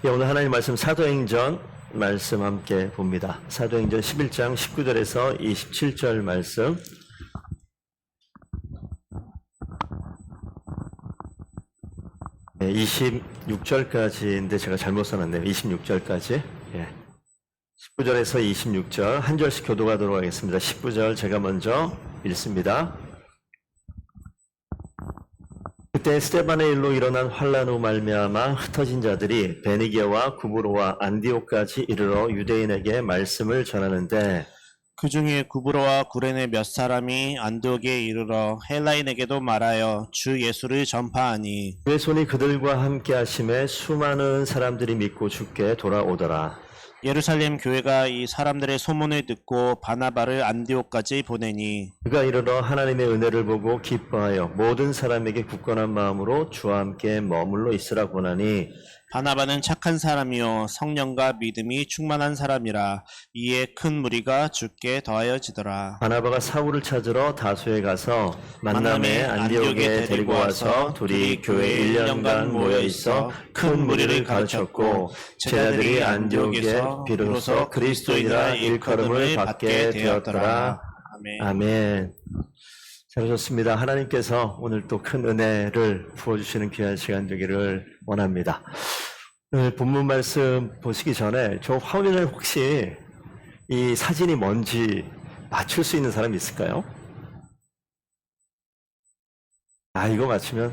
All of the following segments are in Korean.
예, 오늘 하나님 말씀 사도행전 말씀 함께 봅니다. 사도행전 11장 19절에서 27절 말씀. 26절까지인데 제가 잘못 써놨네요. 26절까지. 19절에서 26절 한 절씩 교독하도록 하겠습니다. 19절 제가 먼저 읽습니다. 그때 스데반의 일로 일어난 환난으로 말미암아 흩어진 자들이 베니게와 구브로와 안디옥까지 이르러 유대인에게 말씀을 전하는데 그 중에 구브로와 구레네 몇 사람이 안디옥에 이르러 헬라인에게도 말하여 주 예수를 전파하니 그의 손이 그들과 함께 하심에 수많은 사람들이 믿고 주께 돌아오더라. 예루살렘 교회가 이 사람들의 소문을 듣고 바나바를 안디옥까지 보내니 그가 이르러 하나님의 은혜를 보고 기뻐하여 모든 사람에게 굳건한 마음으로 주와 함께 머물러 있으라 권하니 바나바는 착한 사람이요 성령과 믿음이 충만한 사람이라 이에 큰 무리가 주께 더하여지더라. 바나바가 사울을 찾으러 다소에 가서 만남에 안디옥에 데리고 와서 둘이 교회에 1년간 모여 있어 큰 무리를 가르쳤고 제자들이 안디옥에 비로소 그리스도인이라 일컬음을 받게 되었더라. 아멘. 아멘. 잘 오셨습니다. 하나님께서 오늘 또 큰 은혜를 부어주시는 귀한 시간 되기를 원합니다. 오늘 본문 말씀 보시기 전에 저 화면에 혹시 이 사진이 뭔지 맞출 수 있는 사람이 있을까요? 이거 맞추면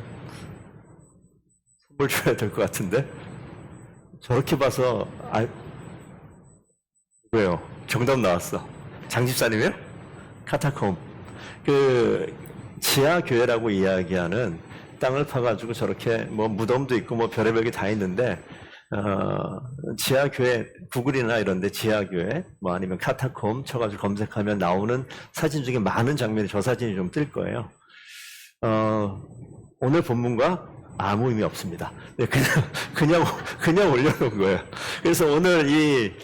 선물 줘야 될 것 같은데? 저렇게 봐서, 왜요? 정답 나왔어. 장집사님이요? 카타콤. 지하교회라고 이야기하는 땅을 파가지고 저렇게 뭐 무덤도 있고 뭐 별의별 게 다 있는데, 지하교회, 구글이나 이런데 지하교회, 뭐 아니면 카타콤 쳐가지고 검색하면 나오는 사진 중에 많은 장면이 저 사진이 좀 뜰 거예요. 오늘 본문과 아무 의미 없습니다. 네, 그냥 올려놓은 거예요. 그래서 오늘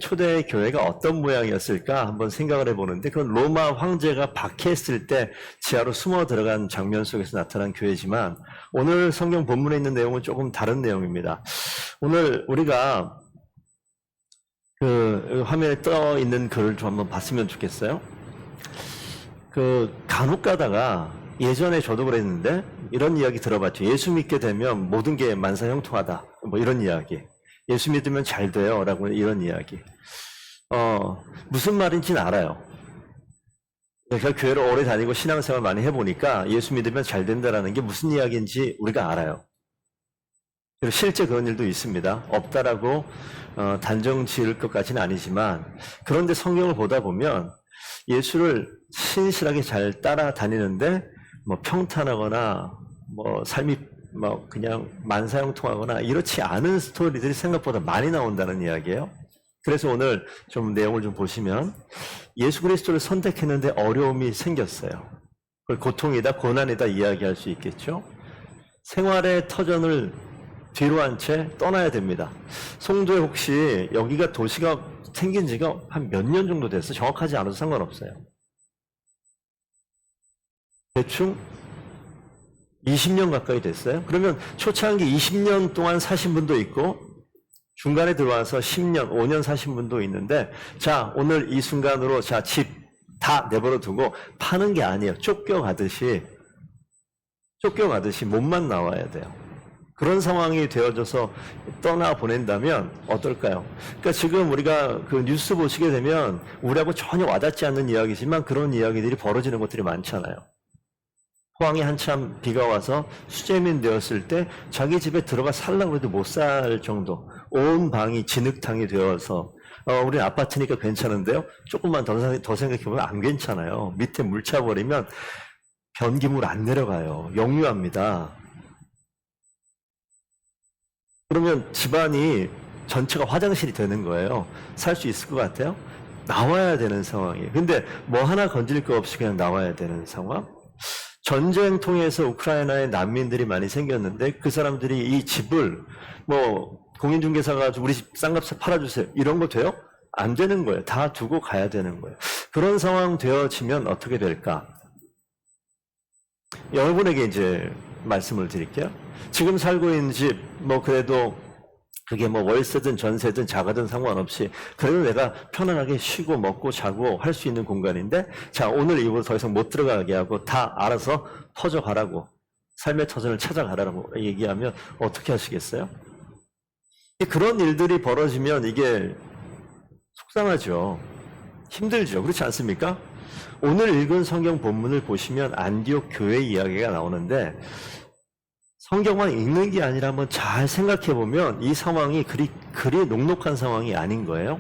초대 교회가 어떤 모양이었을까 한번 생각을 해보는데, 그건 로마 황제가 박해했을 때 지하로 숨어 들어간 장면 속에서 나타난 교회지만, 오늘 성경 본문에 있는 내용은 조금 다른 내용입니다. 오늘 우리가 화면에 떠 있는 글을 좀 한번 봤으면 좋겠어요. 간혹 가다가 예전에 저도 그랬는데 이런 이야기 들어봤죠. 예수 믿게 되면 모든 게 만사형통하다. 뭐 이런 이야기. 예수 믿으면 잘 돼요. 라고 이런 이야기. 무슨 말인지는 알아요. 제가 교회를 오래 다니고 신앙생활 많이 해보니까 예수 믿으면 잘 된다라는 게 무슨 이야기인지 우리가 알아요. 그리고 실제 그런 일도 있습니다. 없다라고 단정 지을 것까지는 아니지만, 그런데 성경을 보다 보면 예수를 신실하게 잘 따라다니는데 뭐 평탄하거나 뭐 삶이 뭐 그냥 만사형통하거나 이렇지 않은 스토리들이 생각보다 많이 나온다는 이야기예요. 그래서 오늘 좀 내용을 좀 보시면, 예수 그리스도를 선택했는데 어려움이 생겼어요. 그걸 고통이다, 고난이다 이야기할 수 있겠죠. 생활의 터전을 뒤로 한 채 떠나야 됩니다. 송도에 혹시 여기가 도시가 생긴 지가 한 몇 년 정도 됐어요? 정확하지 않아도 상관없어요. 대충 20년 가까이 됐어요. 그러면 초창기 20년 동안 사신 분도 있고 중간에 들어와서 10년, 5년 사신 분도 있는데, 자, 오늘 이 순간으로 집 다 내버려 두고 파는 게 아니에요. 쫓겨가듯이 몸만 나와야 돼요. 그런 상황이 되어져서 떠나보낸다면 어떨까요? 그러니까 지금 우리가 뉴스 보시게 되면 우리하고 전혀 와닿지 않는 이야기지만 그런 이야기들이 벌어지는 것들이 많잖아요. 포항에 한참 비가 와서 수재민 되었을 때 자기 집에 들어가 살라고 해도 못 살 정도, 온 방이 진흙탕이 되어서 우리 아파트니까 괜찮은데요, 조금만 더 생각해보면 안 괜찮아요. 밑에 물 차버리면 변기물 안 내려가요. 역류합니다. 그러면 집안이 전체가 화장실이 되는 거예요. 살 수 있을 것 같아요? 나와야 되는 상황이에요. 근데 뭐 하나 건질 거 없이 그냥 나와야 되는 상황? 전쟁 통해서 우크라이나에 난민들이 많이 생겼는데 그 사람들이 이 집을 뭐 공인중개사가 가지고 우리 집 싼값에 팔아주세요. 이런 거 돼요? 안 되는 거예요. 다 두고 가야 되는 거예요. 그런 상황 되어지면 어떻게 될까? 여러분에게 이제 말씀을 드릴게요. 지금 살고 있는 집, 뭐 그래도 그게 뭐 월세든 전세든 자가든 상관없이 그래도 내가 편안하게 쉬고 먹고 자고 할 수 있는 공간인데, 자, 오늘 이후로 더 이상 못 들어가게 하고 다 알아서 터져가라고, 삶의 터전을 찾아가라고 얘기하면 어떻게 하시겠어요? 그런 일들이 벌어지면 이게 속상하죠. 힘들죠. 그렇지 않습니까? 오늘 읽은 성경 본문을 보시면 안디옥 교회 이야기가 나오는데, 성경만 읽는 게 아니라 한번 잘 생각해 보면 이 상황이 그리 녹록한 상황이 아닌 거예요.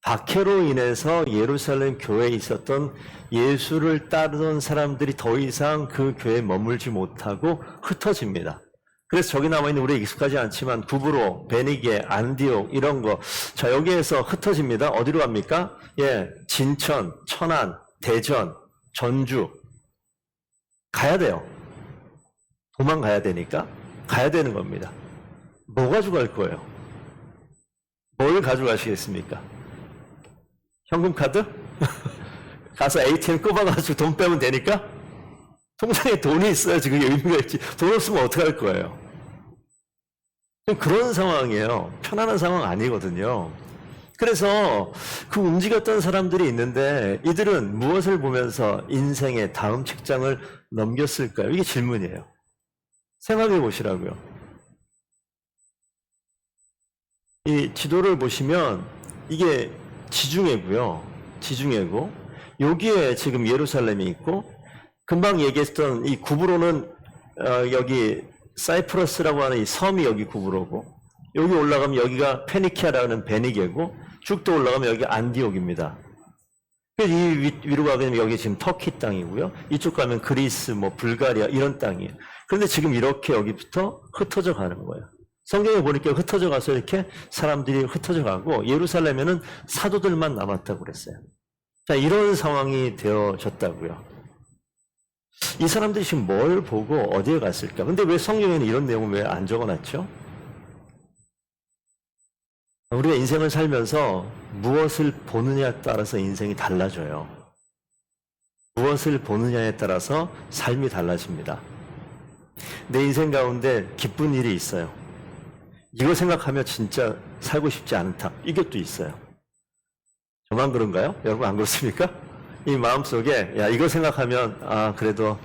박해로 인해서 예루살렘 교회에 있었던 예수를 따르던 사람들이 더 이상 그 교회에 머물지 못하고 흩어집니다. 그래서 저기 나와 있는 우리에 익숙하지 않지만 구브로, 베니게, 안디옥 이런 거, 자, 여기에서 흩어집니다. 어디로 갑니까? 예, 진천, 천안, 대전, 전주 가야 돼요. 도망가야 되니까 가야 되는 겁니다. 뭐 가져갈 거예요? 뭘 가져가시겠습니까? 현금 카드? 가서 ATM 꼽아가지고 돈 빼면 되니까? 통장에 돈이 있어야지 그게 의미가 있지. 돈 없으면 어떡할 거예요? 그런 상황이에요. 편안한 상황 아니거든요. 그래서 그 움직였던 사람들이 있는데 이들은 무엇을 보면서 인생의 다음 책장을 넘겼을까요? 이게 질문이에요. 생각해 보시라고요. 이 지도를 보시면 이게 지중해고요. 지중해고 여기에 지금 예루살렘이 있고, 금방 얘기했던 이 구브로는 여기 사이프러스라고 하는 이 섬이 여기 구브로고, 여기 올라가면 여기가 페니키아라는 베니게고, 쭉 더 올라가면 여기 안디옥입니다. 이 위로 가면 여기 지금 터키 땅이고요. 이쪽 가면 그리스, 뭐 불가리아 이런 땅이에요. 그런데 지금 이렇게 여기부터 흩어져 가는 거예요. 성경에 보니까 흩어져 가서 이렇게 사람들이 흩어져 가고, 예루살렘에는 사도들만 남았다고 그랬어요. 자, 이런 상황이 되어졌다고요. 이 사람들이 지금 뭘 보고 어디에 갔을까? 근데 왜 성경에는 이런 내용을 왜 안 적어놨죠? 우리가 인생을 살면서 무엇을 보느냐에 따라서 인생이 달라져요. 무엇을 보느냐에 따라서 삶이 달라집니다. 내 인생 가운데 기쁜 일이 있어요. 이거 생각하면 진짜 살고 싶지 않다. 이것도 있어요. 저만 그런가요? 여러분 안 그렇습니까? 이 마음속에 야, 이거 생각하면 그래도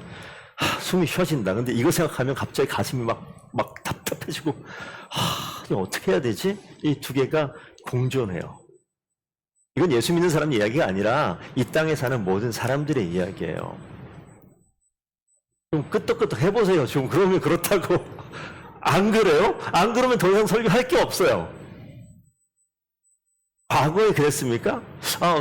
숨이 쉬어진다. 근데 이거 생각하면 갑자기 가슴이 막 답답해지고 이거 어떻게 해야 되지? 이 두 개가 공존해요. 이건 예수 믿는 사람 이야기가 아니라 이 땅에 사는 모든 사람들의 이야기예요. 좀 끄떡끄떡 해보세요. 좀 그러면 그렇다고. 안 그래요? 안 그러면 더 이상 설교할 게 없어요. 과거에 그랬습니까?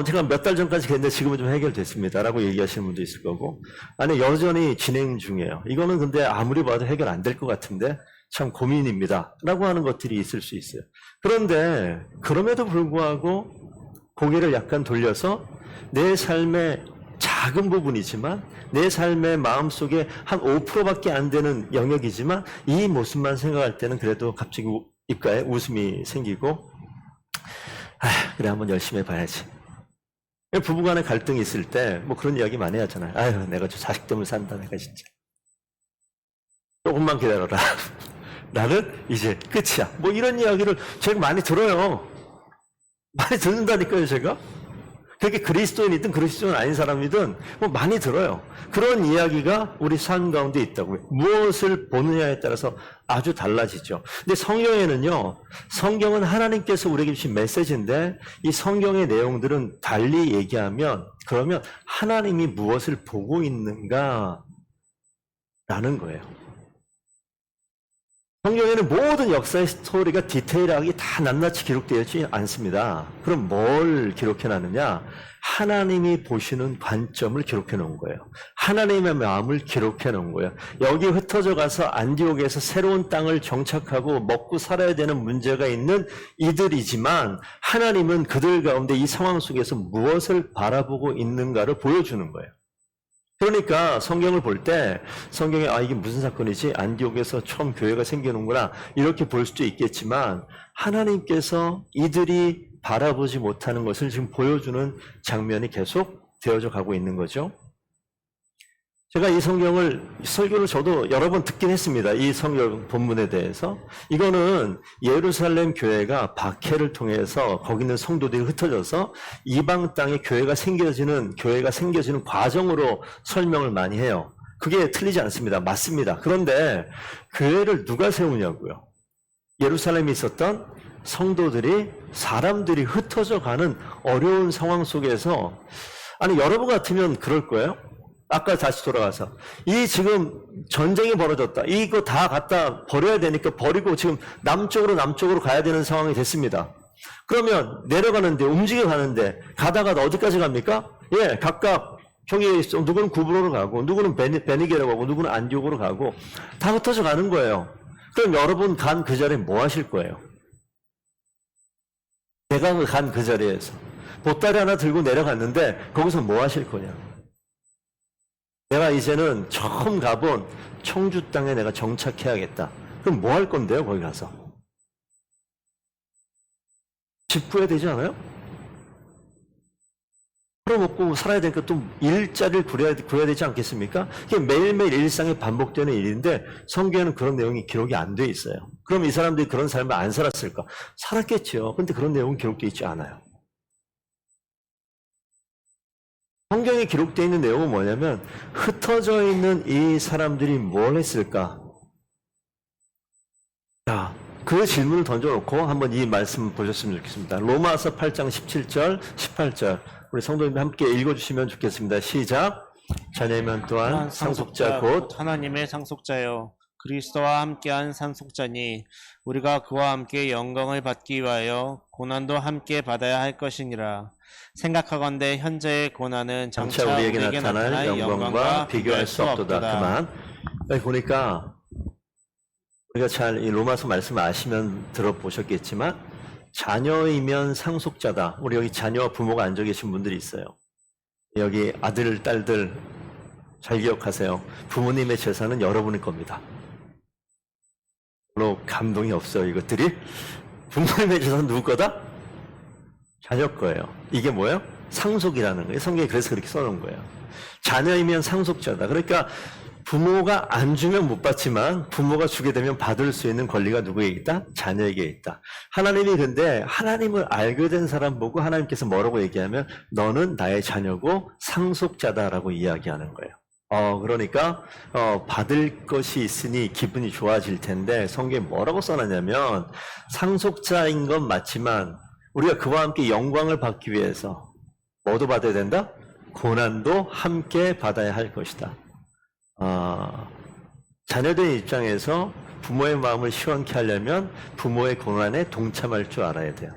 제가 몇 달 전까지 그랬는데 지금은 좀 해결됐습니다. 라고 얘기하시는 분도 있을 거고, 아니, 여전히 진행 중이에요. 이거는 근데 아무리 봐도 해결 안 될 것 같은데 참 고민입니다. 라고 하는 것들이 있을 수 있어요. 그런데 그럼에도 불구하고 고개를 약간 돌려서 내 삶의 작은 부분이지만, 내 삶의 마음속에 한 5%밖에 안 되는 영역이지만 이 모습만 생각할 때는 그래도 갑자기 입가에 웃음이 생기고, 그래 한번 열심히 해봐야지. 부부간에 갈등이 있을 때 뭐 그런 이야기 많이 하잖아요. 아유, 내가 저 자식 때문에 산다, 내가 진짜. 조금만 기다려라. 나는 이제 끝이야. 뭐 이런 이야기를 제가 많이 들어요. 많이 듣는다니까요, 제가. 그렇게 그리스도인이든 그리스도인 아닌 사람이든 뭐 많이 들어요. 그런 이야기가 우리 삶 가운데 있다고요. 무엇을 보느냐에 따라서 아주 달라지죠. 근데 성경에는요, 성경은 하나님께서 우리에게 주신 메시지인데 이 성경의 내용들은 달리 얘기하면, 그러면 하나님이 무엇을 보고 있는가 라는 거예요. 성경에는 모든 역사의 스토리가 디테일하게 다 낱낱이 기록되어 있지 않습니다. 그럼 뭘 기록해 놨느냐? 하나님이 보시는 관점을 기록해 놓은 거예요. 하나님의 마음을 기록해 놓은 거예요. 여기 흩어져 가서 안디옥에서 새로운 땅을 정착하고 먹고 살아야 되는 문제가 있는 이들이지만, 하나님은 그들 가운데 이 상황 속에서 무엇을 바라보고 있는가를 보여주는 거예요. 그러니까 성경을 볼 때 성경에 이게 무슨 사건이지? 안디옥에서 처음 교회가 생기는구나, 이렇게 볼 수도 있겠지만, 하나님께서 이들이 바라보지 못하는 것을 지금 보여주는 장면이 계속 되어져 가고 있는 거죠. 제가 이 성경을 설교를 저도 여러 번 듣긴 했습니다. 이 성경 본문에 대해서. 이거는 예루살렘 교회가 박해를 통해서 거기 있는 성도들이 흩어져서 이방 땅에 교회가 생겨지는 과정으로 설명을 많이 해요. 그게 틀리지 않습니다. 맞습니다. 그런데 교회를 누가 세우냐고요. 예루살렘에 있었던 성도들이, 사람들이 흩어져 가는 어려운 상황 속에서, 아니 여러분 같으면 그럴 거예요? 아까 다시 돌아가서 이 지금 전쟁이 벌어졌다. 이거 다 갖다 버려야 되니까 버리고 지금 남쪽으로 가야 되는 상황이 됐습니다. 그러면 내려가는데, 움직여 가는데, 가다가 어디까지 갑니까? 예, 각각 저기 누구는 구브로로 가고, 누구는 베니게로 가고, 누구는 안디옥으로 가고, 다 흩어져 가는 거예요. 그럼 여러분 간 그 자리에 뭐 하실 거예요? 내가 간 그 자리에서 보따리 하나 들고 내려갔는데 거기서 뭐 하실 거냐? 내가 이제는 처음 가본 청주 땅에 내가 정착해야겠다. 그럼 뭐 할 건데요, 거기 가서? 집 구해야 되지 않아요? 풀어먹고 살아야 되니까 또 일자리를 구해야 되지 않겠습니까? 이게 매일매일 일상에 반복되는 일인데 성경에는 그런 내용이 기록이 안 돼 있어요. 그럼 이 사람들이 그런 삶을 안 살았을까? 살았겠죠. 근데 그런 내용은 기록되어 있지 않아요. 성경에 기록되어 있는 내용은 뭐냐면 흩어져 있는 이 사람들이 뭘 했을까? 자, 그 질문을 던져놓고 한번 이 말씀 보셨으면 좋겠습니다. 로마서 8장 17절, 18절 우리 성도님들 함께 읽어주시면 좋겠습니다. 시작. 자녀이면 또한 상속자 곧 하나님의 상속자요 그리스도와 함께한 상속자니 우리가 그와 함께 영광을 받기 위하여 고난도 함께 받아야 할 것이니라. 생각하건대 현재의 고난은 장차 우리에게 나타날 영광과 비교할 수 없도다. 그만. 여기 보니까 우리가 잘 이 로마서 말씀 아시면 들어보셨겠지만 자녀이면 상속자다. 우리 여기 자녀와 부모가 앉아 계신 분들이 있어요. 여기 아들, 딸들 잘 기억하세요. 부모님의 재산은 여러분의 겁니다. 별로 감동이 없어요, 이것들이. 부모님의 재산은 누구 거다? 자녀 거예요. 이게 뭐예요? 상속이라는 거예요. 성경에 그래서 그렇게 써놓은 거예요. 자녀이면 상속자다. 그러니까 부모가 안 주면 못 받지만 부모가 주게 되면 받을 수 있는 권리가 누구에게 있다? 자녀에게 있다. 하나님이 근데 하나님을 알게 된 사람 보고 하나님께서 뭐라고 얘기하면 너는 나의 자녀고 상속자다라고 이야기하는 거예요. 그러니까 받을 것이 있으니 기분이 좋아질 텐데 성경에 뭐라고 써놨냐면 상속자인 건 맞지만 우리가 그와 함께 영광을 받기 위해서 뭐도 받아야 된다? 고난도 함께 받아야 할 것이다. 자녀된 입장에서 부모의 마음을 시원케 하려면 부모의 고난에 동참할 줄 알아야 돼요.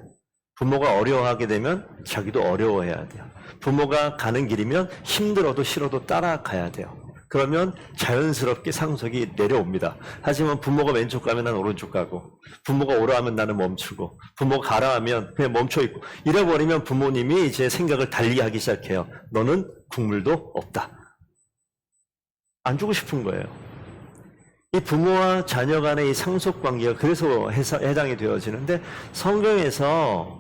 부모가 어려워하게 되면 자기도 어려워해야 돼요. 부모가 가는 길이면 힘들어도 싫어도 따라가야 돼요. 그러면 자연스럽게 상속이 내려옵니다. 하지만 부모가 왼쪽 가면 난 오른쪽 가고, 부모가 오라 하면 나는 멈추고, 부모가 가라 하면 그냥 멈춰있고, 이래버리면 부모님이 이제 생각을 달리 하기 시작해요. 너는 국물도 없다. 안 주고 싶은 거예요. 이 부모와 자녀 간의 이 상속 관계가 그래서 해당이 되어지는데 성경에서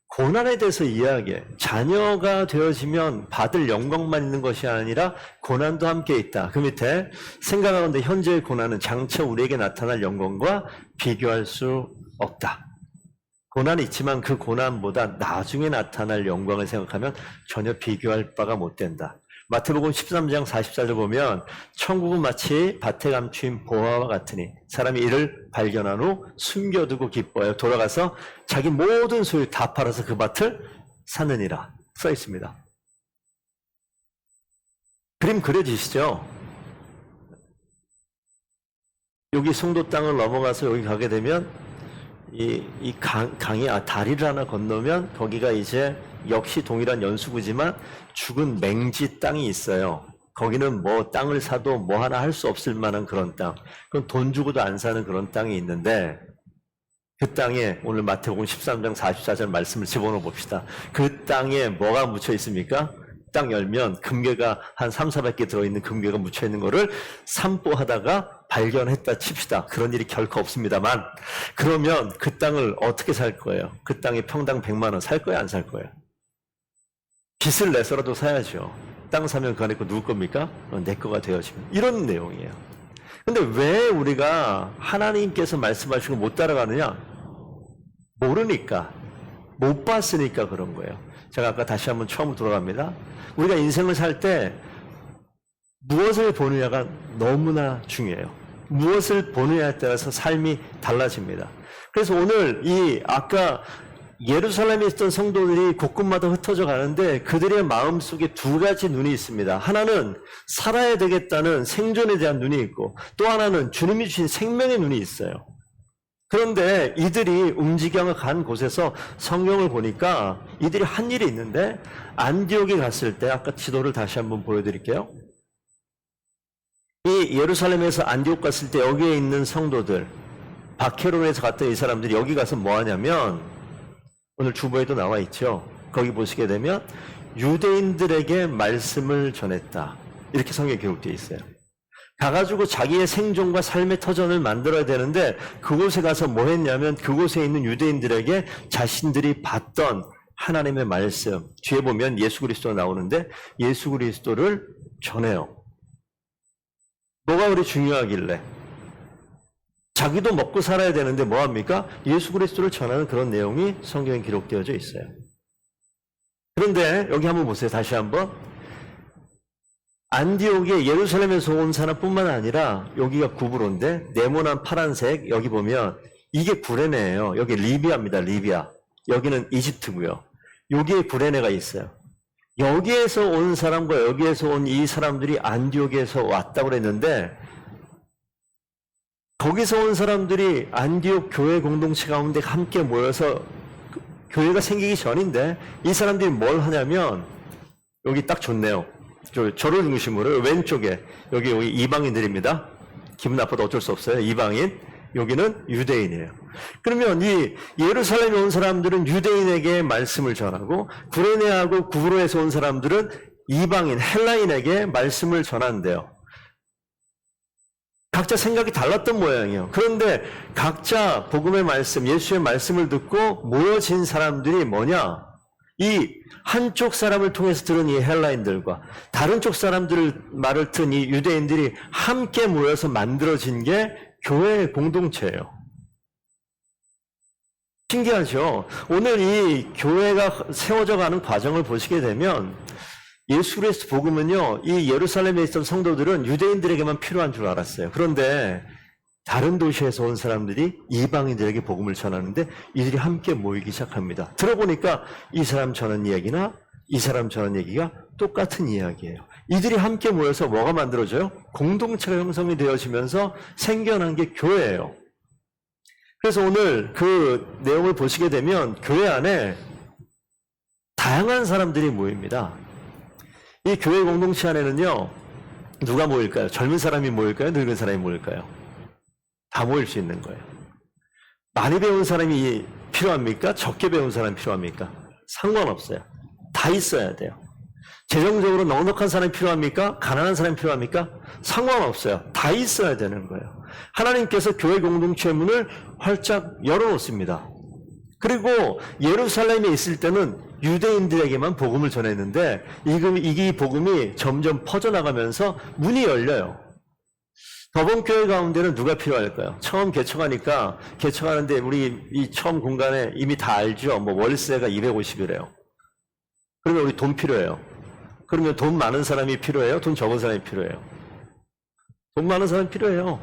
고난에 대해서 이야기해. 자녀가 되어지면 받을 영광만 있는 것이 아니라 고난도 함께 있다. 그 밑에 생각하건대 현재의 고난은 장차 우리에게 나타날 영광과 비교할 수 없다. 고난이 있지만 그 고난보다 나중에 나타날 영광을 생각하면 전혀 비교할 바가 못 된다. 마태복음 13장 44절 보면 천국은 마치 밭에 감추인 보화와 같으니 사람이 이를 발견한 후 숨겨두고 기뻐하여 돌아가서 자기 모든 소유 다 팔아서 그 밭을 사느니라 써 있습니다. 그림 그려지시죠? 여기 송도 땅을 넘어가서 여기 가게 되면 이 강이 다리를 하나 건너면 거기가 이제 역시 동일한 연수구지만 죽은 맹지 땅이 있어요. 거기는 뭐 땅을 사도 뭐 하나 할 수 없을 만한 그런 땅. 그건 돈 주고도 안 사는 그런 땅이 있는데 그 땅에 오늘 마태복음 13장 44절 말씀을 집어넣어 봅시다. 그 땅에 뭐가 묻혀 있습니까? 땅 열면 금괴가 한 300~400개 들어있는 금괴가 묻혀 있는 거를 산보하다가 발견했다 칩시다. 그런 일이 결코 없습니다만 그러면 그 땅을 어떻게 살 거예요? 그 땅에 평당 100만 원 살 거예요? 안 살 거예요? 빚을 내서라도 사야죠. 땅 사면 그 안에 거 누구 겁니까? 내 거가 되어지면. 이런 내용이에요. 근데 왜 우리가 하나님께서 말씀하시고 못 따라가느냐? 모르니까, 못 봤으니까 그런 거예요. 제가 아까 다시 한번 처음으로 돌아갑니다. 우리가 인생을 살 때 무엇을 보느냐가 너무나 중요해요. 무엇을 보느냐에 따라서 삶이 달라집니다. 그래서 오늘 아까 예루살렘에 있던 성도들이 곳곳마다 흩어져 가는데 그들의 마음속에 두 가지 눈이 있습니다. 하나는 살아야 되겠다는 생존에 대한 눈이 있고 또 하나는 주님이 주신 생명의 눈이 있어요. 그런데 이들이 움직여 간 곳에서 성경을 보니까 이들이 한 일이 있는데 안디옥에 갔을 때 아까 지도를 다시 한번 보여드릴게요. 이 예루살렘에서 안디옥 갔을 때 여기에 있는 성도들 바케론에서 갔던 이 사람들이 여기 가서 뭐 하냐면 오늘 주보에도 나와 있죠. 거기 보시게 되면 유대인들에게 말씀을 전했다. 이렇게 성경에 기록되어 있어요. 가가지고 자기의 생존과 삶의 터전을 만들어야 되는데 그곳에 가서 뭐 했냐면 그곳에 있는 유대인들에게 자신들이 봤던 하나님의 말씀, 뒤에 보면 예수 그리스도가 나오는데 예수 그리스도를 전해요. 뭐가 그리 중요하길래? 자기도 먹고 살아야 되는데 뭐합니까? 예수 그리스도를 전하는 그런 내용이 성경에 기록되어져 있어요. 그런데 여기 한번 보세요. 다시 한번. 안디옥에 예루살렘에서 온 사람뿐만 아니라 여기가 구브로인데 네모난 파란색 여기 보면 이게 구레네예요. 여기 리비아입니다. 리비아. 여기는 이집트고요. 여기에 구레네가 있어요. 여기에서 온 사람과 여기에서 온 이 사람들이 안디옥에서 왔다고 그랬는데 거기서 온 사람들이 안디옥 교회 공동체 가운데 함께 모여서 교회가 생기기 전인데 이 사람들이 뭘 하냐면 여기 딱 좋네요. 저를 중심으로 왼쪽에 여기 이방인들입니다. 기분 나빠도 어쩔 수 없어요. 이방인. 여기는 유대인이에요. 그러면 이 예루살렘에 온 사람들은 유대인에게 말씀을 전하고 구레네하고 구브로에서 온 사람들은 이방인 헬라인에게 말씀을 전한대요. 각자 생각이 달랐던 모양이에요. 그런데 각자 복음의 말씀, 예수의 말씀을 듣고 모여진 사람들이 뭐냐? 이 한쪽 사람을 통해서 들은 이 헬라인들과 다른 쪽 사람들 말을 듣는 이 유대인들이 함께 모여서 만들어진 게 교회의 공동체예요. 신기하죠? 오늘 이 교회가 세워져 가는 과정을 보시게 되면 예수 그리스도 복음은요, 이 예루살렘에 있던 성도들은 유대인들에게만 필요한 줄 알았어요. 그런데 다른 도시에서 온 사람들이 이방인들에게 복음을 전하는데 이들이 함께 모이기 시작합니다. 들어보니까 이 사람 전한 이야기나 이 사람 전한 얘기가 똑같은 이야기예요. 이들이 함께 모여서 뭐가 만들어져요? 공동체가 형성이 되어지면서 생겨난 게 교회예요. 그래서 오늘 그 내용을 보시게 되면 교회 안에 다양한 사람들이 모입니다. 이 교회 공동체 안에는요, 누가 모일까요? 젊은 사람이 모일까요? 늙은 사람이 모일까요? 다 모일 수 있는 거예요. 많이 배운 사람이 필요합니까? 적게 배운 사람이 필요합니까? 상관없어요. 다 있어야 돼요. 재정적으로 넉넉한 사람이 필요합니까? 가난한 사람이 필요합니까? 상관없어요. 다 있어야 되는 거예요. 하나님께서 교회 공동체의 문을 활짝 열어놓습니다. 그리고 예루살렘에 있을 때는 유대인들에게만 복음을 전했는데 이 복음이 점점 퍼져나가면서 문이 열려요. 더본교회 가운데는 누가 필요할까요? 처음 개척하는데 우리 이 처음 공간에 이미 다 알죠? 뭐 월세가 250이래요. 그러면 우리 돈 필요해요. 그러면 돈 많은 사람이 필요해요? 돈 적은 사람이 필요해요? 돈 많은 사람이 필요해요.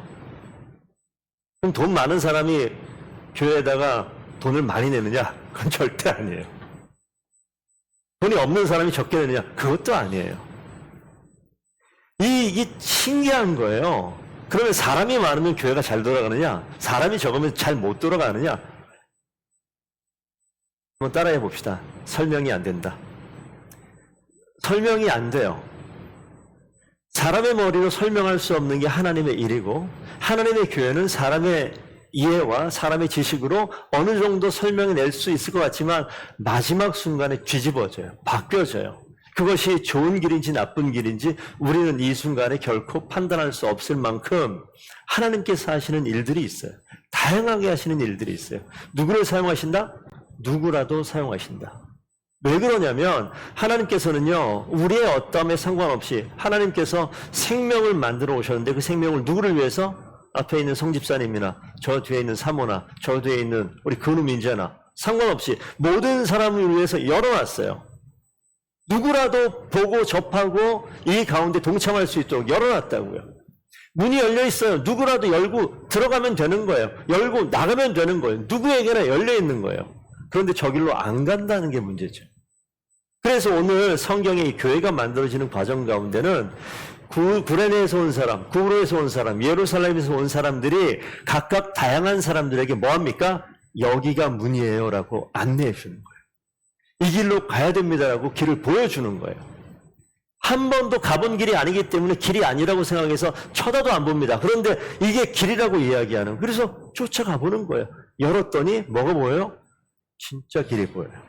그럼 돈 많은 사람이 교회에다가 돈을 많이 내느냐? 그건 절대 아니에요. 돈이 없는 사람이 적게 내느냐? 그것도 아니에요. 이게 신기한 거예요. 그러면 사람이 많으면 교회가 잘 돌아가느냐? 사람이 적으면 잘 못 돌아가느냐? 한번 따라해 봅시다. 설명이 안 된다. 설명이 안 돼요. 사람의 머리로 설명할 수 없는 게 하나님의 일이고 하나님의 교회는 사람의 이해와 사람의 지식으로 어느 정도 설명해낼 수 있을 것 같지만 마지막 순간에 뒤집어져요. 바뀌어져요. 그것이 좋은 길인지 나쁜 길인지 우리는 이 순간에 결코 판단할 수 없을 만큼 하나님께서 하시는 일들이 있어요. 다양하게 하시는 일들이 있어요. 누구를 사용하신다? 누구라도 사용하신다. 왜 그러냐면 하나님께서는요, 우리의 어떠함에 상관없이 하나님께서 생명을 만들어 오셨는데 그 생명을 누구를 위해서? 앞에 있는 성집사님이나 저 뒤에 있는 사모나 저 뒤에 있는 우리 근우민재나 상관없이 모든 사람을 위해서 열어놨어요. 누구라도 보고 접하고 이 가운데 동참할 수 있도록 열어놨다고요. 문이 열려 있어요. 누구라도 열고 들어가면 되는 거예요. 열고 나가면 되는 거예요. 누구에게나 열려 있는 거예요. 그런데 저 길로 안 간다는 게 문제죠. 그래서 오늘 성경에 이 교회가 만들어지는 과정 가운데는 구레네에서 온 사람, 구로에서 온 사람, 예루살렘에서 온 사람들이 각각 다양한 사람들에게 뭐합니까? 여기가 문이에요 라고 안내해 주는 거예요. 이 길로 가야 됩니다라고 길을 보여주는 거예요. 한 번도 가본 길이 아니기 때문에 길이 아니라고 생각해서 쳐다도 안 봅니다. 그런데 이게 길이라고 이야기하는, 그래서 쫓아가 보는 거예요. 열었더니 뭐가 보여요? 진짜 길이 보여요.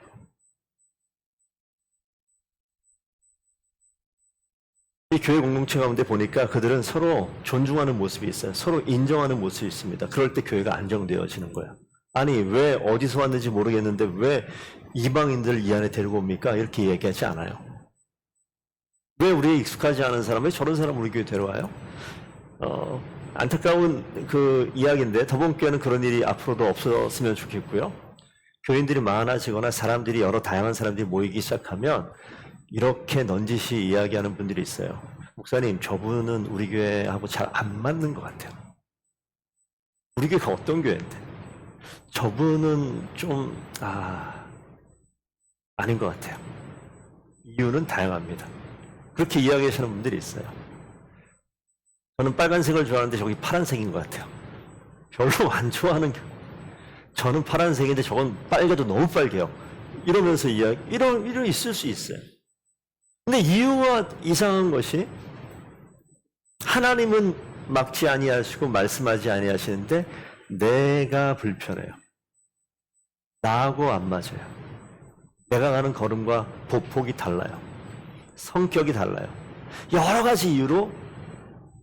이 교회 공동체 가운데 보니까 그들은 서로 존중하는 모습이 있어요. 서로 인정하는 모습이 있습니다. 그럴 때 교회가 안정되어지는 거예요. 아니, 왜 어디서 왔는지 모르겠는데 왜 이방인들을 이 안에 데리고 옵니까? 이렇게 얘기하지 않아요. 왜 우리에 익숙하지 않은 사람을 저런 사람을 우리 교회에 데려와요? 안타까운 그 이야기인데 더본교회는 그런 일이 앞으로도 없었으면 좋겠고요. 교인들이 많아지거나 사람들이 여러 다양한 사람들이 모이기 시작하면 이렇게 넌지시 이야기하는 분들이 있어요. 목사님, 저분은 우리 교회하고 잘 안 맞는 것 같아요. 우리 교회가 어떤 교회인데? 저분은 좀 아닌 것 같아요. 이유는 다양합니다. 그렇게 이야기하시는 분들이 있어요. 저는 빨간색을 좋아하는데 저기 파란색인 것 같아요. 별로 안 좋아하는 게, 저는 파란색인데 저건 빨개도 너무 빨개요. 이러면서 이런 있을 수 있어요. 근데 이유가 이상한 것이, 하나님은 막지 아니하시고 말씀하지 아니하시는데 내가 불편해요. 나하고 안 맞아요. 내가 가는 걸음과 보폭이 달라요. 성격이 달라요. 여러 가지 이유로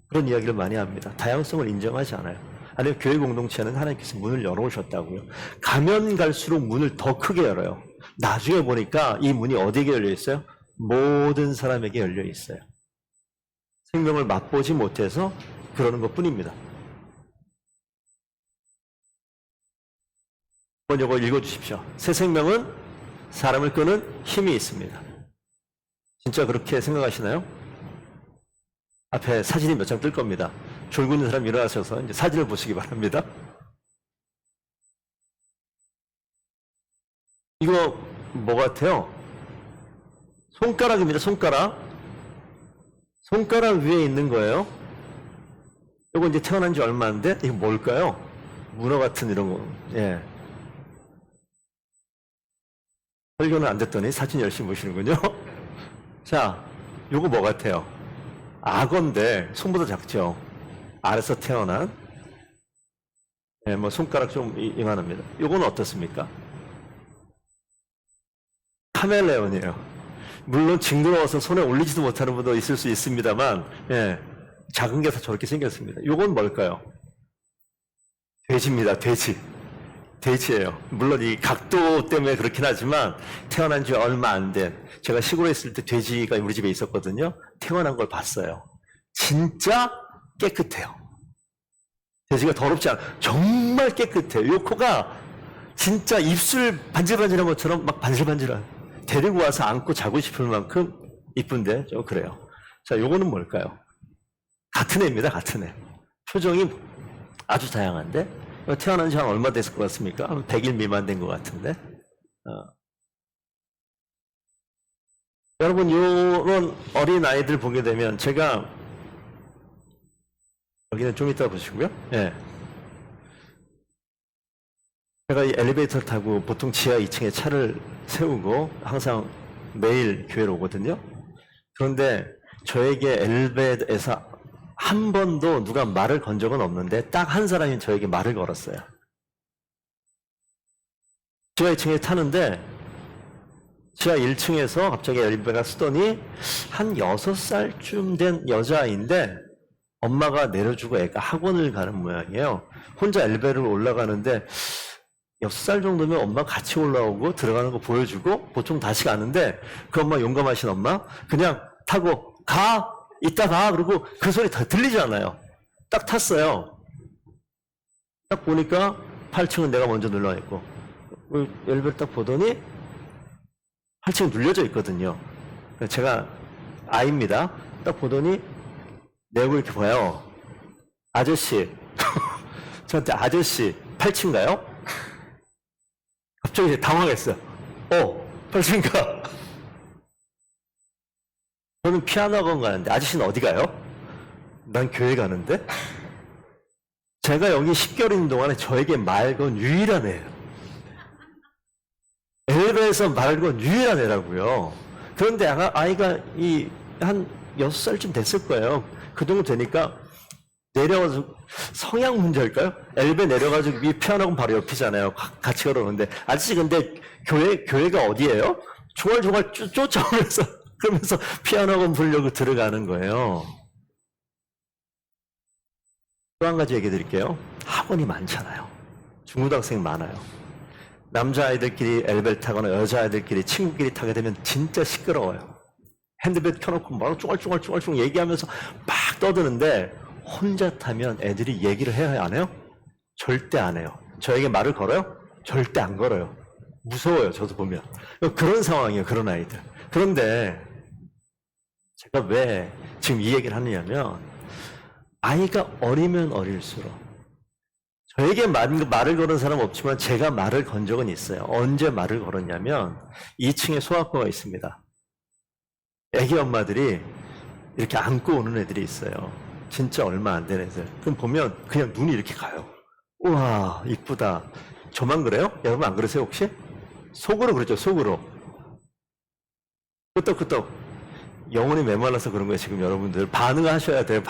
그런 이야기를 많이 합니다. 다양성을 인정하지 않아요. 아니면 교회 공동체는 하나님께서 문을 열어오셨다고요. 가면 갈수록 문을 더 크게 열어요. 나중에 보니까 이 문이 어디에 열려 있어요? 모든 사람에게 열려 있어요. 생명을 맛보지 못해서 그러는 것 뿐입니다. 한번 이거 읽어주십시오. 새 생명은 사람을 끄는 힘이 있습니다. 진짜 그렇게 생각하시나요? 앞에 사진이 몇 장 뜰 겁니다. 졸고 있는 사람 일어나셔서 이제 사진을 보시기 바랍니다. 이거 뭐 같아요? 손가락입니다. 손가락. 손가락 위에 있는 거예요. 이거 이제 태어난 지 얼마 안 돼? 이거 뭘까요? 문어 같은 이런 거. 예. 설교는 안 됐더니 사진 열심히 보시는군요. 자, 요거 뭐 같아요? 악어인데 손보다 작죠? 아래서 태어난, 예, 뭐 손가락 좀 이만합니다. 요건 어떻습니까? 카멜레온이에요. 물론 징그러워서 손에 올리지도 못하는 분도 있을 수 있습니다만, 예, 작은 게 다 저렇게 생겼습니다. 요건 뭘까요? 돼지입니다. 돼지. 돼지예요. 물론 이 각도 때문에 그렇긴 하지만 태어난 지 얼마 안 된, 제가 시골에 있을 때 돼지가 우리 집에 있었거든요. 태어난 걸 봤어요. 진짜 깨끗해요. 돼지가 더럽지 않아. 정말 깨끗해요. 요 코가 진짜 입술 반질반질한 것처럼 막 반질반질한. 데리고 와서 안고 자고 싶을 만큼 이쁜데 좀 그래요. 자, 요거는 뭘까요? 같은 애입니다. 같은 애. 표정이 아주 다양한데 태어난 지 한 얼마 됐을 것 같습니까? 한 100일 미만 된 것 같은데. 여러분, 이런 어린 아이들 보게 되면, 제가 여기는 좀 이따 보시고요. 예. 제가 이 엘리베이터를 타고 보통 지하 2층에 차를 세우고 항상 매일 교회로 오거든요. 그런데 저에게 엘리베이터에서 한 번도 누가 말을 건 적은 없는데 딱 한 사람이 저에게 말을 걸었어요. 지하 2층에 타는데 지하 1층에서 갑자기 엘리베이터가 쓰더니 한 6살쯤 된 여자아이인데 엄마가 내려주고 애가 학원을 가는 모양이에요. 혼자 엘리베이터를 올라가는데 6살 정도면 엄마 같이 올라오고 들어가는 거 보여주고 보통 다시 가는데 그 엄마 용감하신 엄마 그냥 타고 가! 이따 가! 그러고 그 소리 다 들리잖아요. 딱 탔어요. 딱 보니까 8층은 내가 먼저 눌러 있고 엘리베이터 딱 보더니 8층은 눌려져 있거든요. 제가 아이입니다. 딱 보더니 내 얼굴 이렇게 봐요. 아저씨 저한테 아저씨 8층가요? 갑자기 당황했어요. 8층인가? 저는 피아노 학원 가는데 아저씨는 어디 가요? 난 교회 가는데? 제가 여기 10개월 있는 동안에 저에게 말 건 유일한 애예요. 엘베에서 말 건 유일한 애라고요. 그런데 아이가 한 6살쯤 됐을 거예요. 그 정도 되니까 내려가서 성향 문제일까요? 엘베 내려가지고 이 피아노 학원 바로 옆이잖아요. 같이 걸어오는데 아저씨 근데 교회가 어디예요? 조갈조갈 쫓아오면서 그러면서 피아노 학원 부르려고 들어가는 거예요. 또 한 가지 얘기 드릴게요. 학원이 많잖아요. 중고등학생 많아요. 남자아이들끼리 엘베를 타거나 여자아이들끼리 친구끼리 타게 되면 진짜 시끄러워요. 핸드백 켜놓고 막 쫑알쫑알 얘기하면서 막 떠드는데 혼자 타면 애들이 얘기를 해야 안 해요? 절대 안 해요. 저에게 말을 걸어요? 절대 안 걸어요. 무서워요. 저도 보면. 그런 상황이에요. 그런 아이들. 그런데 제가 왜 지금 이 얘기를 하느냐면 아이가 어리면 어릴수록 저에게 말을 걸은 사람 없지만 제가 말을 건 적은 있어요. 언제 말을 걸었냐면 2층에 소아과가 있습니다. 애기 엄마들이 이렇게 안고 오는 애들이 있어요. 진짜 얼마 안 되는 애들. 그럼 보면 그냥 눈이 이렇게 가요. 우와 이쁘다. 저만 그래요? 여러분 안 그러세요 혹시? 속으로 그러죠. 속으로. 끄떡끄떡. 영혼이 메말라서 그런 거예요. 지금 여러분들 반응하셔야 돼요.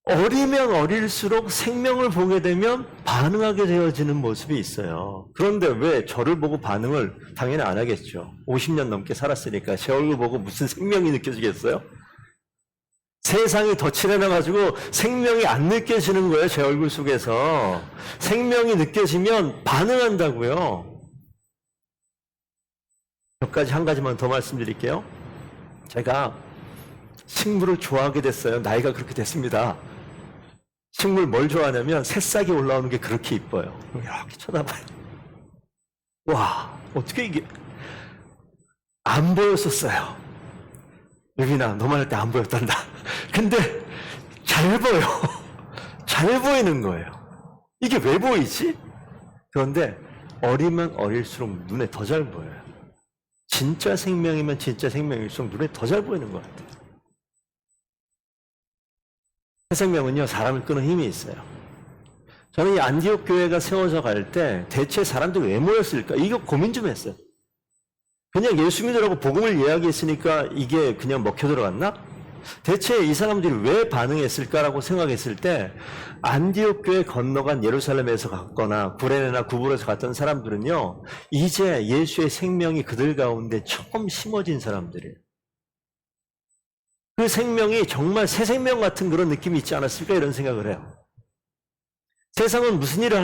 어리면 어릴수록 생명을 보게 되면 반응하게 되어지는 모습이 있어요. 그런데 왜 저를 보고 반응을 당연히 안 하겠죠. 50년 넘게 살았으니까 제 얼굴 보고 무슨 생명이 느껴지겠어요? 세상이 더 칠해놔가지고 생명이 안 느껴지는 거예요. 제 얼굴 속에서. 생명이 느껴지면 반응한다고요. 몇 가지 한 가지만 더 말씀드릴게요. 제가 식물을 좋아하게 됐어요. 나이가 그렇게 됐습니다. 식물 뭘 좋아하냐면 새싹이 올라오는 게 그렇게 이뻐요. 이렇게 쳐다봐요. 와, 어떻게 이게 안 보였었어요. 여기나 너만 할 때 안 보였단다. 근데 잘 보여. 잘 보이는 거예요. 이게 왜 보이지? 그런데 어리면 어릴수록 눈에 더 잘 보여요. 진짜 생명이면 진짜 생명일수록 눈에 더 잘 보이는 것 같아요. 새 생명은요, 사람을 끄는 힘이 있어요. 저는 이 안디옥 교회가 세워져 갈 때 대체 사람들이 왜 모였을까? 이거 고민 좀 했어요. 그냥 예수 믿으라고 복음을 이야기했으니까 이게 그냥 먹혀 들어갔나? 대체 이 사람들이 왜 반응했을까라고 생각했을 때 안디옥 교회 건너간 예루살렘에서 갔거나 구레네나 구불에서 갔던 사람들은요, 이제 예수의 생명이 그들 가운데 처음 심어진 사람들이에요. 그 생명이 정말 새 생명 같은 그런 느낌이 있지 않았을까 이런 생각을 해요. 세상은 무슨 일을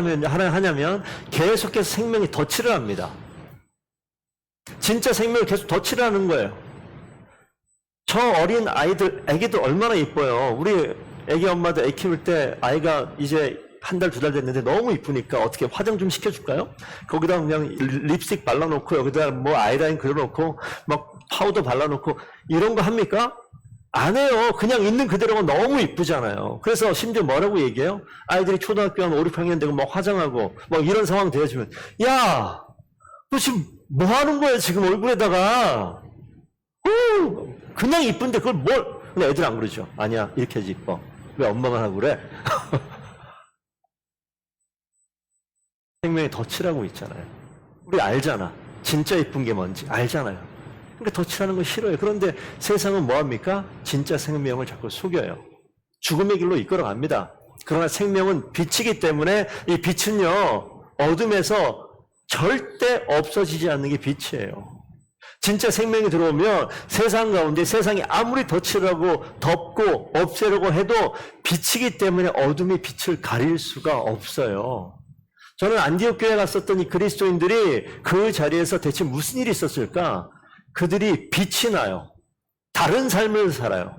하냐면 계속해서 생명이 덧칠을 합니다. 진짜 생명을 계속 덧칠을 하는 거예요. 저 어린 아이들, 애기들 얼마나 이뻐요. 우리 애기 엄마도 애 키울 때 아이가 이제 한 달, 2달 됐는데 너무 이쁘니까 어떻게 화장 좀 시켜줄까요? 거기다 그냥 립스틱 발라놓고 여기다 뭐 아이라인 그려놓고 막 파우더 발라놓고 이런 거 합니까? 안 해요. 그냥 있는 그대로가 너무 이쁘잖아요. 그래서 심지어 뭐라고 얘기해요? 아이들이 초등학교 한 5, 6학년 되고 막 화장하고 막 이런 상황 되어지면 야! 너 지금 뭐 하는 거야 지금 얼굴에다가? 그냥 이쁜데 그걸 뭘? 근데 애들 안 그러죠. 아니야 이렇게 해야지 이뻐. 왜 엄마만 하고 그래? 생명이 덧칠하고 있잖아요. 우리 알잖아. 진짜 이쁜 게 뭔지 알잖아요. 그러니까 덧칠하는 거 싫어요. 그런데 세상은 뭐합니까? 진짜 생명을 자꾸 속여요. 죽음의 길로 이끌어갑니다. 그러나 생명은 빛이기 때문에 이 빛은요, 어둠에서 절대 없어지지 않는 게 빛이에요. 진짜 생명이 들어오면 세상 가운데 세상이 아무리 덧칠하고 덮고 없애려고 해도 빛이기 때문에 어둠이 빛을 가릴 수가 없어요. 저는 안디옥 교회 갔었던 이 그리스도인들이 그 자리에서 대체 무슨 일이 있었을까? 그들이 빛이 나요. 다른 삶을 살아요.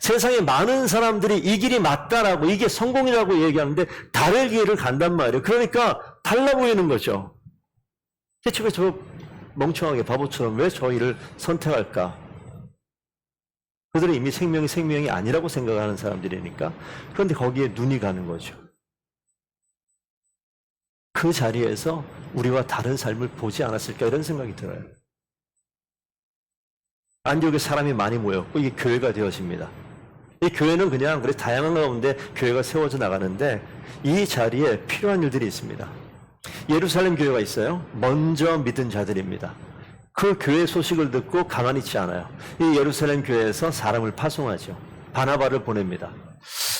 세상에 많은 사람들이 이 길이 맞다라고, 이게 성공이라고 얘기하는데 다른 길을 간단 말이에요. 그러니까 달라 보이는 거죠. 대체 왜 저 멍청하게 바보처럼 왜 저 일을 선택할까? 그들은 이미 생명이 아니라고 생각하는 사람들이니까. 그런데 거기에 눈이 가는 거죠. 그 자리에서 우리와 다른 삶을 보지 않았을까 이런 생각이 들어요. 안디옥에 사람이 많이 모였고 이게 교회가 되어집니다. 이 교회는 그냥 그래 다양한 가운데 교회가 세워져 나가는데 이 자리에 필요한 일들이 있습니다. 예루살렘 교회가 있어요. 먼저 믿은 자들입니다. 그 교회 소식을 듣고 가만히 있지 않아요. 이 예루살렘 교회에서 사람을 파송하죠. 바나바를 보냅니다.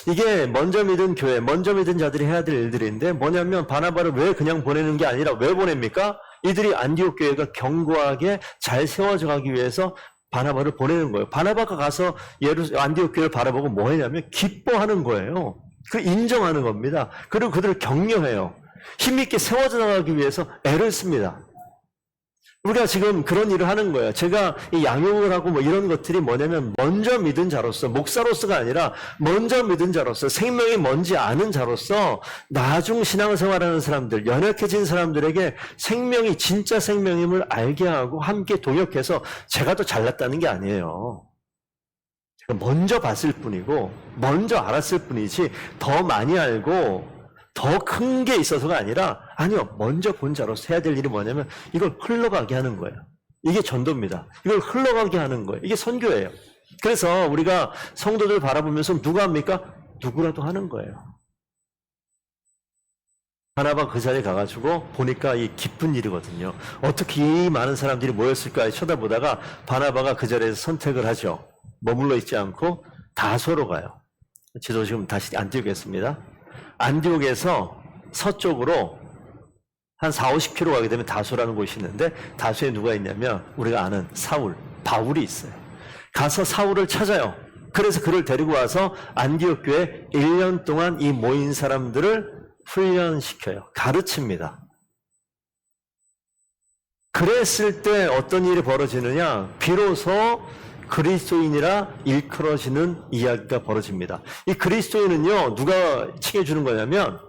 이게 먼저 믿은 교회, 먼저 믿은 자들이 해야 될 일들인데 뭐냐면 바나바를 왜 그냥 보내는 게 아니라 왜 보냅니까? 이들이 안디옥 교회가 견고하게 잘 세워져 가기 위해서 바나바를 보내는 거예요. 바나바가 가서 안디옥 교회를 바라보고 뭐 했냐면 기뻐하는 거예요. 그 인정하는 겁니다. 그리고 그들을 격려해요. 힘있게 세워져 나가기 위해서 애를 씁니다. 우리가 지금 그런 일을 하는 거예요. 제가 이 양육을 하고 뭐 이런 것들이 뭐냐면 먼저 믿은 자로서, 목사로서가 아니라 먼저 믿은 자로서, 생명이 뭔지 아는 자로서 나중 신앙생활하는 사람들, 연약해진 사람들에게 생명이 진짜 생명임을 알게 하고 함께 동역해서 제가 더 잘났다는 게 아니에요. 제가 먼저 봤을 뿐이고 먼저 알았을 뿐이지 더 많이 알고 더 큰 게 있어서가 아니라 아니요. 먼저 본 자로서 해야 될 일이 뭐냐면 이걸 흘러가게 하는 거예요. 이게 전도입니다. 이걸 흘러가게 하는 거예요. 이게 선교예요. 그래서 우리가 성도들 바라보면서 누가 합니까? 누구라도 하는 거예요. 바나바가 그 자리에 가가지고 보니까 이 기쁜 일이거든요. 어떻게 이 많은 사람들이 모였을까 쳐다보다가 바나바가 그 자리에서 선택을 하죠. 머물러 있지 않고 다소로 가요. 지도 지금 다시 안 띄우겠습니다. 안디옥에서 서쪽으로 한 40-50km 가게 되면 다소라는 곳이 있는데 다소에 누가 있냐면 우리가 아는 사울, 바울이 있어요. 가서 사울을 찾아요. 그래서 그를 데리고 와서 안디옥 교회 1년 동안 이 모인 사람들을 훈련시켜요. 가르칩니다. 그랬을 때 어떤 일이 벌어지느냐? 비로소 그리스도인이라 일컬어지는 이야기가 벌어집니다. 이 그리스도인은요, 누가 칭해주는 거냐면,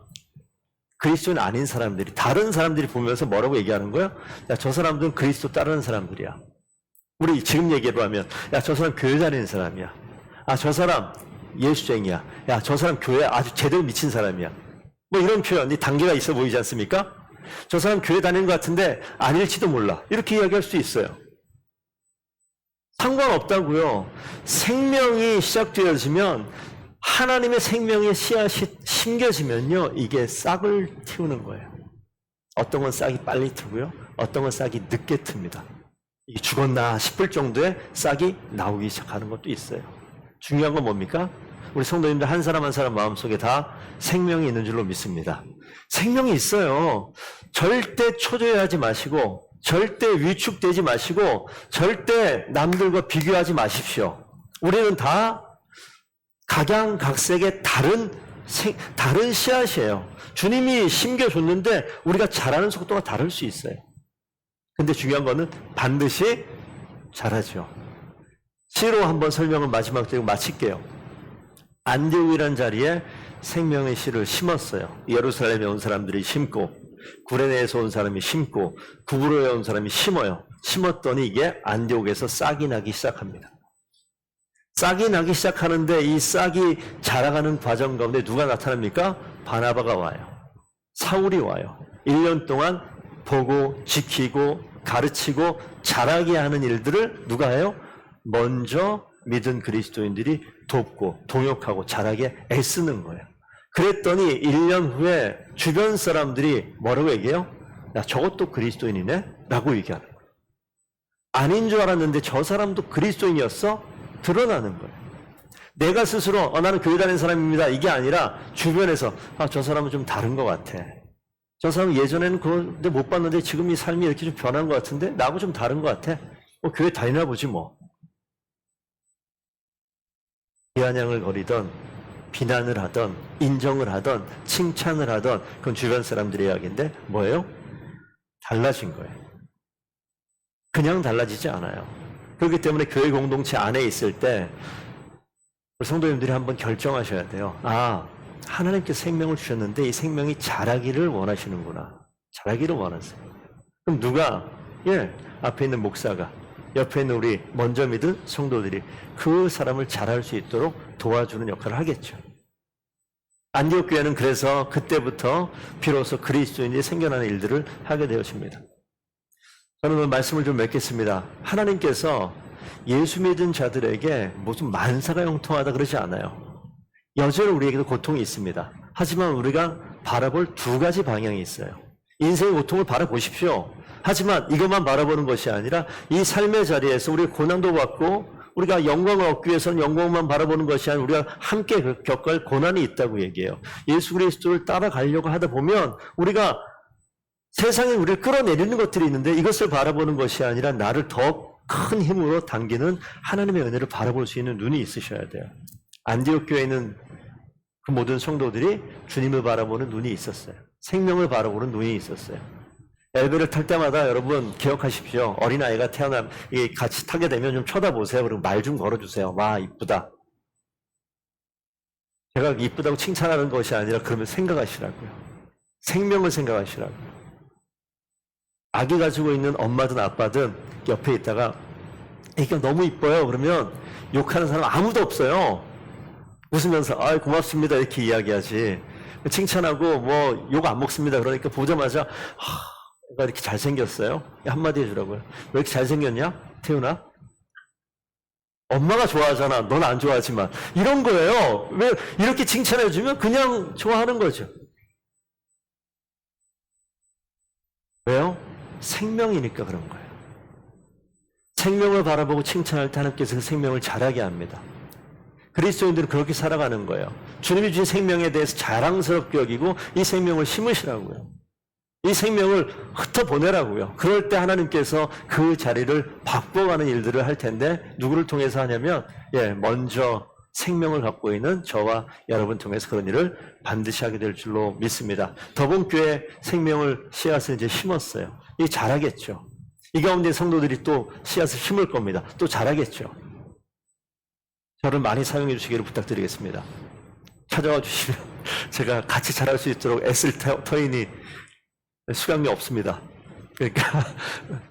그리스도인 아닌 사람들이, 다른 사람들이 보면서 뭐라고 얘기하는 거예요? 야, 저 사람들은 그리스도 따르는 사람들이야. 우리 지금 얘기로 하면, 야, 저 사람 교회 다니는 사람이야. 아, 저 사람 예수쟁이야. 야, 저 사람 교회 아주 제대로 미친 사람이야. 뭐 이런 표현이 단계가 있어 보이지 않습니까? 저 사람 교회 다니는 것 같은데 아닐지도 몰라. 이렇게 이야기할 수 있어요. 상관없다고요. 생명이 시작되어지면 하나님의 생명의 씨앗이 심겨지면요. 이게 싹을 틔우는 거예요. 어떤 건 싹이 빨리 트고요. 어떤 건 싹이 늦게 틉니다. 이게 죽었나 싶을 정도의 싹이 나오기 시작하는 것도 있어요. 중요한 건 뭡니까? 우리 성도님들 한 사람 한 사람 마음속에 다 생명이 있는 줄로 믿습니다. 생명이 있어요. 절대 초조해하지 마시고 절대 위축되지 마시고 절대 남들과 비교하지 마십시오. 우리는 다 각양각색의 다른 씨앗이에요. 주님이 심겨줬는데 우리가 자라는 속도가 다를 수 있어요. 근데 중요한 거는 반드시 자라죠. 시로 한번 설명을 마지막 때로 마칠게요. 안디옥이라는 자리에 생명의 씨를 심었어요. 예루살렘에 온 사람들이 심고 구레네에서 온 사람이 심고 구브로에 온 사람이 심어요. 심었더니 이게 안디옥에서 싹이 나기 시작합니다. 싹이 나기 시작하는데 이 싹이 자라가는 과정 가운데 누가 나타납니까? 바나바가 와요. 사울이 와요. 1년 동안 보고 지키고 가르치고 자라게 하는 일들을 누가 해요? 먼저 믿은 그리스도인들이 돕고 동역하고 자라게 애쓰는 거예요. 그랬더니 1년 후에 주변 사람들이 뭐라고 얘기해요? 야, 저것도 그리스도인이네? 라고 얘기하는 거예요. 아닌 줄 알았는데 저 사람도 그리스도인이었어? 드러나는 거예요. 내가 스스로 나는 교회 다니는 사람입니다. 이게 아니라 주변에서 저 사람은 좀 다른 것 같아. 저 사람은 예전에는 그런데 못 봤는데 지금 이 삶이 이렇게 좀 변한 것 같은데 나하고 좀 다른 것 같아. 교회 다니나 보지 뭐. 비아냥을 거리던 비난을 하던 인정을 하던 칭찬을 하던 그건 주변 사람들의 이야기인데 뭐예요? 달라진 거예요. 그냥 달라지지 않아요. 그렇기 때문에 교회 공동체 안에 있을 때 성도님들이 한번 결정하셔야 돼요. 아, 하나님께서 생명을 주셨는데 이 생명이 자라기를 원하시는구나. 자라기를 원하세요. 그럼 누가? 앞에 있는 목사가, 옆에 있는 우리 먼저 믿은 성도들이 그 사람을 자랄 수 있도록 도와주는 역할을 하겠죠. 안디옥 교회는 그래서 그때부터 비로소 그리스도인이 생겨나는 일들을 하게 되었습니다. 저는 오늘 말씀을 좀 맺겠습니다. 하나님께서 예수 믿은 자들에게 무슨 만사가 형통하다 그러지 않아요. 여전히 우리에게도 고통이 있습니다. 하지만 우리가 바라볼 두 가지 방향이 있어요. 인생의 고통을 바라보십시오. 하지만 이것만 바라보는 것이 아니라 이 삶의 자리에서 우리가 고난도 받고 우리가 영광을 얻기 위해서는 영광만 바라보는 것이 아니라 우리가 함께 겪을 고난이 있다고 얘기해요. 예수 그리스도를 따라가려고 하다 보면 우리가 세상에 우리를 끌어내리는 것들이 있는데 이것을 바라보는 것이 아니라 나를 더 큰 힘으로 당기는 하나님의 은혜를 바라볼 수 있는 눈이 있으셔야 돼요. 안디옥 교회는 그 모든 성도들이 주님을 바라보는 눈이 있었어요. 생명을 바라보는 눈이 있었어요. 엘베를 탈 때마다 여러분 기억하십시오. 어린아이가 태어나면 같이 타게 되면 좀 쳐다보세요. 그리고 말 좀 걸어주세요. 와, 이쁘다. 제가 이쁘다고 칭찬하는 것이 아니라 그러면 생각하시라고요. 생명을 생각하시라고요. 아기 가지고 있는 엄마든 아빠든 옆에 있다가 애기가 너무 이뻐요. 그러면 욕하는 사람 아무도 없어요. 웃으면서 고맙습니다 이렇게 이야기하지. 칭찬하고 뭐 욕 안 먹습니다. 그러니까 보자마자 애가 이렇게 잘생겼어요. 한마디 해주라고요. 왜 이렇게 잘생겼냐? 태훈아? 엄마가 좋아하잖아. 넌 안 좋아하지만. 이런 거예요. 왜 이렇게 칭찬해주면 그냥 좋아하는 거죠. 왜요? 생명이니까 그런 거예요. 생명을 바라보고 칭찬할 때 하나님께서 그 생명을 자라게 합니다. 그리스도인들은 그렇게 살아가는 거예요. 주님이 주신 생명에 대해서 자랑스럽게 여기고 이 생명을 심으시라고요. 이 생명을 흩어보내라고요. 그럴 때 하나님께서 그 자리를 바꿔가는 일들을 할 텐데 누구를 통해서 하냐면 먼저 생명을 갖고 있는 저와 여러분 통해서 그런 일을 반드시 하게 될 줄로 믿습니다. 더본교회 생명을 씨앗을 이제 심었어요. 이 자라겠죠. 이 가운데 성도들이 또 씨앗을 심을 겁니다. 또 자라겠죠. 저를 많이 사용해 주시기를 부탁드리겠습니다. 찾아와 주시면 제가 같이 자랄 수 있도록 애쓸 터이니 수강료 없습니다. 그러니까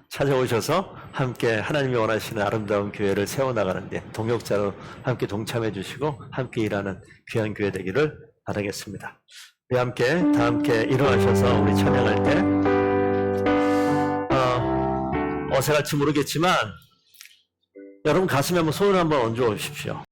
찾아오셔서 함께 하나님이 원하시는 아름다운 교회를 세워나가는데 동역자로 함께 동참해 주시고 함께 일하는 귀한 교회 되기를 바라겠습니다. 우리 함께 다 함께 일어나셔서 우리 찬양할 때 어색할지 모르겠지만 여러분 가슴에 한번 손을 한번 얹어 주십시오.